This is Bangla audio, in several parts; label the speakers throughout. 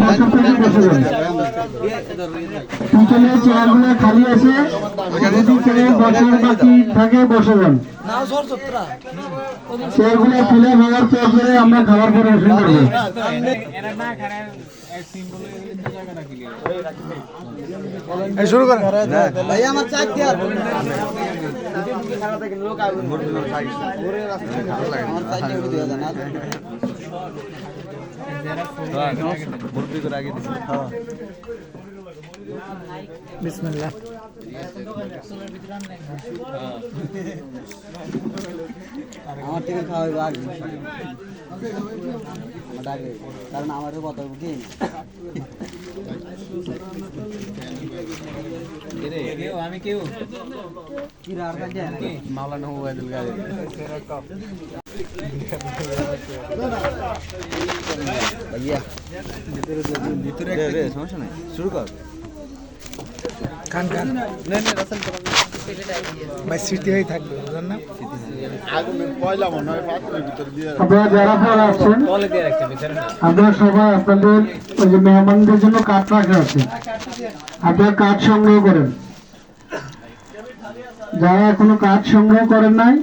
Speaker 1: বসার থেকে বসে যান। পিছনে চেয়ারগুলো খালি আছে, যদি কেউ বসার বাকি থাকে বসে যান। চেয়ারগুলো ফিলে হওয়ার পরে আমরা খাবার পরিবেশন করবো।
Speaker 2: শুরু করেন।
Speaker 3: ভাই আমার চাক দিয়ে আর
Speaker 2: বিসমিল্লাহ।
Speaker 3: আমার টিফিন খাওয়া হইব আগে কারণ আমারও কত কি
Speaker 4: আমি কেউ
Speaker 3: কি রার কাজে
Speaker 4: মাওলানা ওবায়দুল গাজী
Speaker 3: ভাইয়া ভিতরে রে সমস্যা নাই শুরু কর
Speaker 2: খান খান ভাই স্মৃতি হয়ে থাকবে বুঝলেন না।
Speaker 1: আপনারা যারা পরে আসছেন আপনারা সবাই আপনাদের ওই যে মেহমানদের জন্য কাঠ রাখা আছে, আপনারা কাঠ সংগ্রহ করেন। যারা এখনো কাঠ সংগ্রহ করেন নাই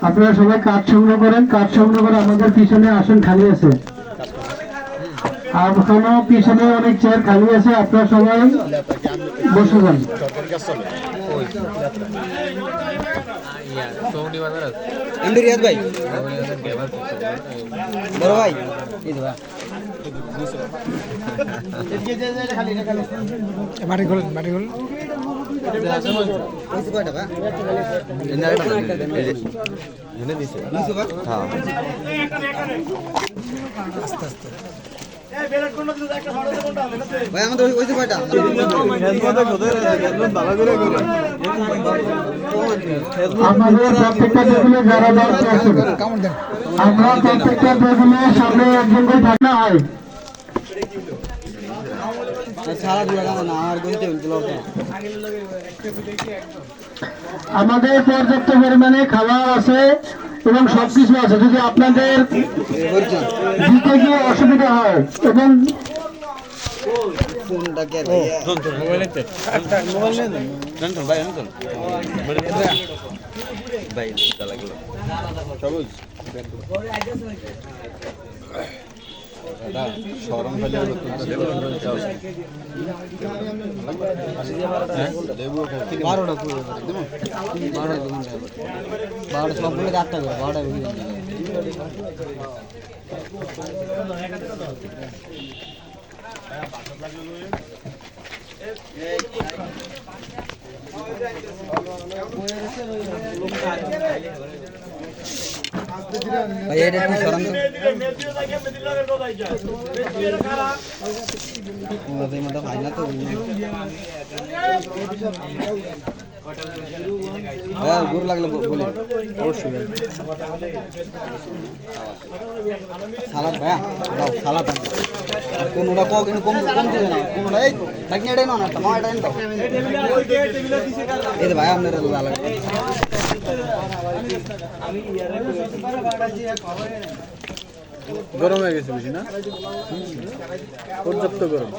Speaker 1: আপনারা সবাই কাঠ সংগ্রহ করেন। কাঠ সংগ্রহ করে আমাদের পিছনে আসন খালি আছে, আর ওখানেও পিছনে অনেক চেয়ার খালি আছে, আপনারা সবাই বসে যান।
Speaker 3: ইন্দ্রিয়াত ভাই বড় ভাই এই তো
Speaker 2: মাটি খোলেন, মাটি খোলেন।
Speaker 3: কইছে কয়টা বা
Speaker 2: আস্তে আস্তে
Speaker 3: ভাই আমাদের কইছে কয়টা
Speaker 1: আমাদের প্রত্যেকটা টেবিলে যারা দাঁড়িয়ে আছেন
Speaker 2: কামড় দেন।
Speaker 1: আমরা প্রত্যেকটা টেবিলে সামনে একজন করে থাকতে হয়।
Speaker 3: সারা দুলা না আমার গন্তে হইছিল
Speaker 1: আমাদের পর্যাপ্ত পরিমাণে খাবার আছে এবং সবকিছু আছে। যদি আপনাদের দিতে গিয়ে অসুবিধা হয় এবং
Speaker 3: ফোনটা কে ভাই মোবাইল নেই জানতো ভাই জানতো ভাই চালা গেল সবুজ শরম ফেলে বারোটা সবগুলো 4টা করে 12টা ভাই এটা কি সরম তো ওদের মধ্যে ভাই না তো হ্যাঁ গুড় লাগলে বলে অবশ্যই সালাদ ভাইয়া দাও সালাদ কোনটা কম কিন্তু কম কম দিবে না কোনটা এই থাকি এটাই না একটা মা এটাই দাও এই যে ভাই আপনার ভালো
Speaker 4: গরম হয়ে গেছে বেশি না, পর্যাপ্ত গরম।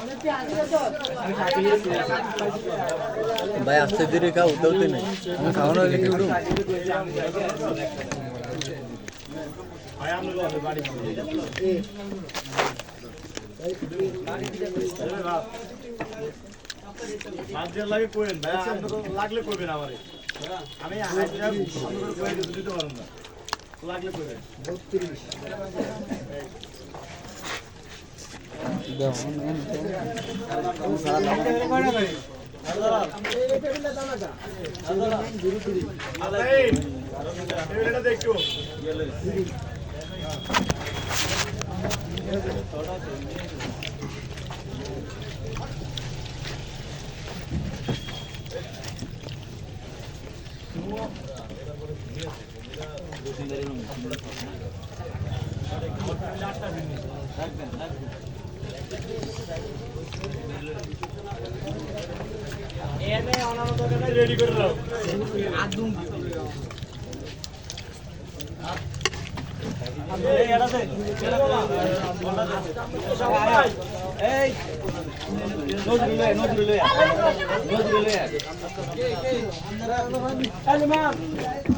Speaker 4: ভাই আস্তে ধীরে খাও, উঠতে নেই আমার খাওয়ানো হয়ে গেছে।
Speaker 5: লাগে কইেন ভাই, লাগলে কইবেন আমারে, আমি দিতে পারবো না, লাগলে কইবেন 32 দেখো রেডি করে দাও আদুম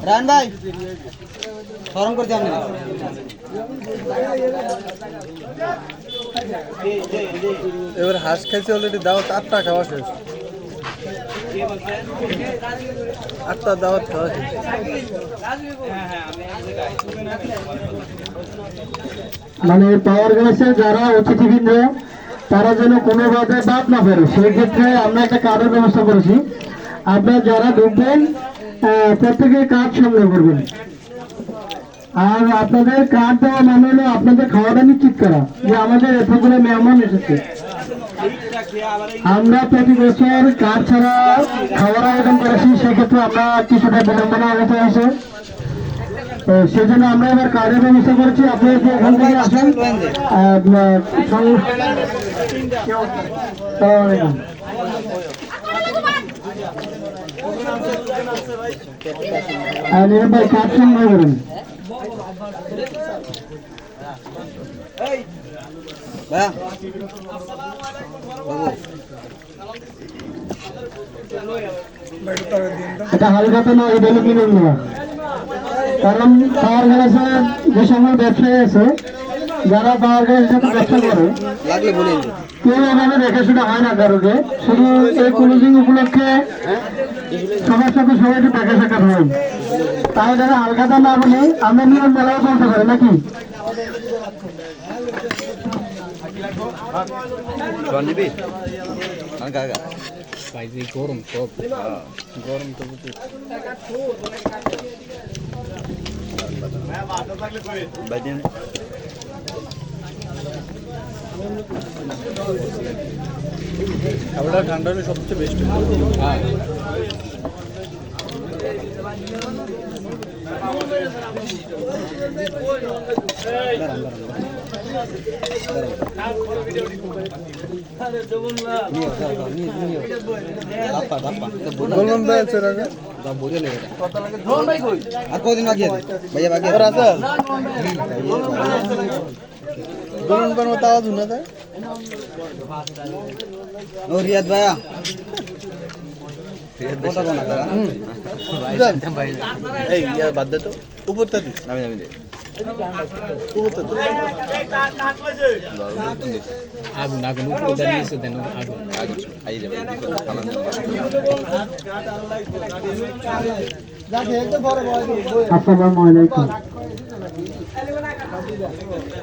Speaker 3: রান ভাই স্মরণ করতে আমি
Speaker 4: এবার হাঁস খাইছে অলরেডি দাওয়াত 8টা খাওয়া শেষ 8টা দাওয়াত খাওয়া শেষ
Speaker 1: মানে পাওয়ার গ্লাসে যারা অতিথিবৃন্দ তারা যেন কোনোভাবে বাদ না পারে সেই ক্ষেত্রে আমরা একটা কার্ডের ব্যবস্থা করেছি। আপনারা যারা ঢুকবেন প্রত্যেকে কার্ড সংগ্রহ করবেন। আর আপনাদের কার্ড দেওয়া মানে হলো আপনাদের খাওয়াটা নিশ্চিত করা যে আমাদের এতগুলো মেহমান এসেছে। আমরা প্রতি বছর কার্ড ছাড়া খাবার আয়োজন করেছি, সেক্ষেত্রে আমরা কিছুটা বিড়ম্বনা হতে হয়েছে। সেজন্য আমরা এবার কার্ডের ব্যবস্থা করেছি। আপনারা যে এখান থেকে আসেন ভাই কার্ড সংগ্রহ করেন।
Speaker 3: ভাইয়া
Speaker 1: এটা হালখাতা না, এটা হলো কিনে নেওয়া। কারণ পাওয়ার গ্লাসে যে সময় ব্যবসায়ী আছে যারা পাওয়ার গ্লাসের সাথে ব্যবসা করে
Speaker 3: লাগলে বলেন
Speaker 1: কেউ এভাবে দেখে সেটা হয় না কারোকে। শুধু এই ক্লোজিং উপলক্ষে সবার সাথে সবাই একটু দেখা সাক্ষাৎ হয়। তাই যারা হালখাতা না বলি আমরা নিয়ম মেলাও চলতে পারি নাকি?
Speaker 3: নিবি আগা আগা
Speaker 4: গরম তো বুঝি
Speaker 3: বাইদিন
Speaker 4: খাবারটা ঠান্ডা হলে সবচেয়ে বেস্ট। হ্যাঁ বলুন ভাই স্যার আগে
Speaker 3: আর কদিন বাকি আছে ভাইয়া বাকি
Speaker 4: আর আছে বলুন কোন আওয়াজ শুনা যায়?
Speaker 3: ও রিয়াদ ভাইয়া কত কোন
Speaker 4: এই ইয়া বাদ দে তো উপরটা দিস
Speaker 3: নামি নামি দে
Speaker 4: উপরটা তো
Speaker 6: আগুন আগুন উপরে দাঁড়িয়েছে দেন আগুন
Speaker 3: আগে আই যাবে খালান
Speaker 1: আসসালামু আলাইকুম।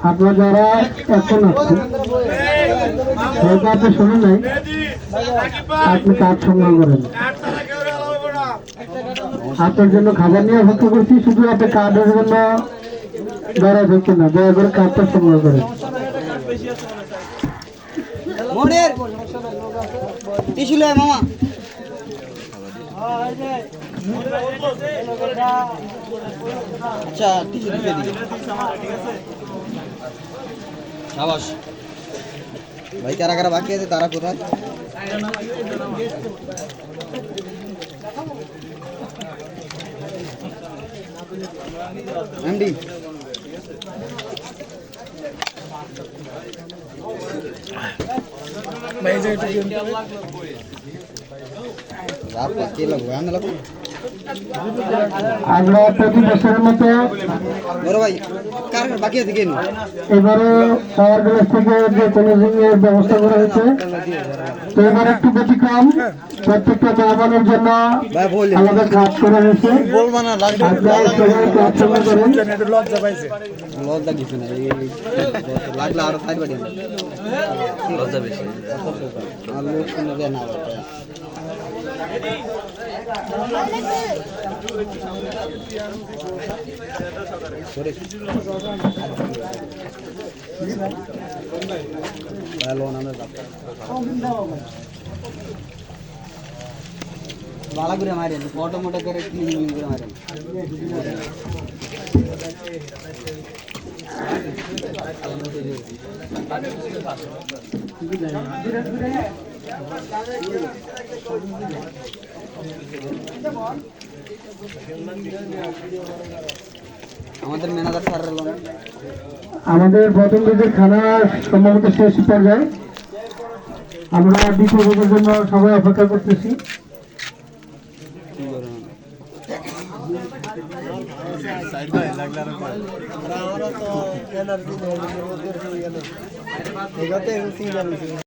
Speaker 1: আপনারা যারা এখন আছেন হয়তো আপনি শোনেন নাই, আপনি কাজ সংগ্রহ করেন। আপনার জন্য খাবার নিয়ে অপেক্ষা করছি, শুধু আপনি কার্ডের জন্য দয়া হচ্ছে না, দয়া করে কার্ডটা সংগ্রহ করেন।
Speaker 3: মনের টিস্যু লয় মামা আচ্ছা টিস্যু দিয়ে দিই সাবাস ভাই কারা কারা বাকি আছে তারা কোথায় এমডি
Speaker 2: ভাই যে একটু
Speaker 3: রাত কে লাগবে আমি লাগবো
Speaker 1: আমরা প্রতি বছরের মতো
Speaker 3: বড় ভাই কার বাকি আছে কেন
Speaker 1: এবারে পাওয়ার গ্লাস থেকে যে ক্লোজিং এর ব্যবস্থা করা হয়েছে, তো এবার একটু ব্যতিক্রম, প্রত্যেকটা মেহমানের জন্য
Speaker 3: ভাই বল
Speaker 1: আলাদা কাজ করা হয়েছে।
Speaker 4: বলবা না লাগবে
Speaker 1: আপনারা সবাই কাজ সংগ্রহ করেন।
Speaker 2: একটু লজ্জা পাইছে
Speaker 3: লজ্জা কিছু না এই লাগলে আরো সাইড বাড়ি লজ্জা বেশি আর লোক শুনে দেয় না সরে হ্যালো আমরা বালা করে মারেন ফটো মোটো করে ক্লিন করে মারেন আমাদের ম্যানেজার স্যার এলো না।
Speaker 1: আমাদের প্রথম দিকের খানা সম্ভবত শেষ পর্যায়ে, আমরা দ্বিতীয় দিকের জন্য সবাই অপেক্ষা করতেছি।
Speaker 3: কি করে না?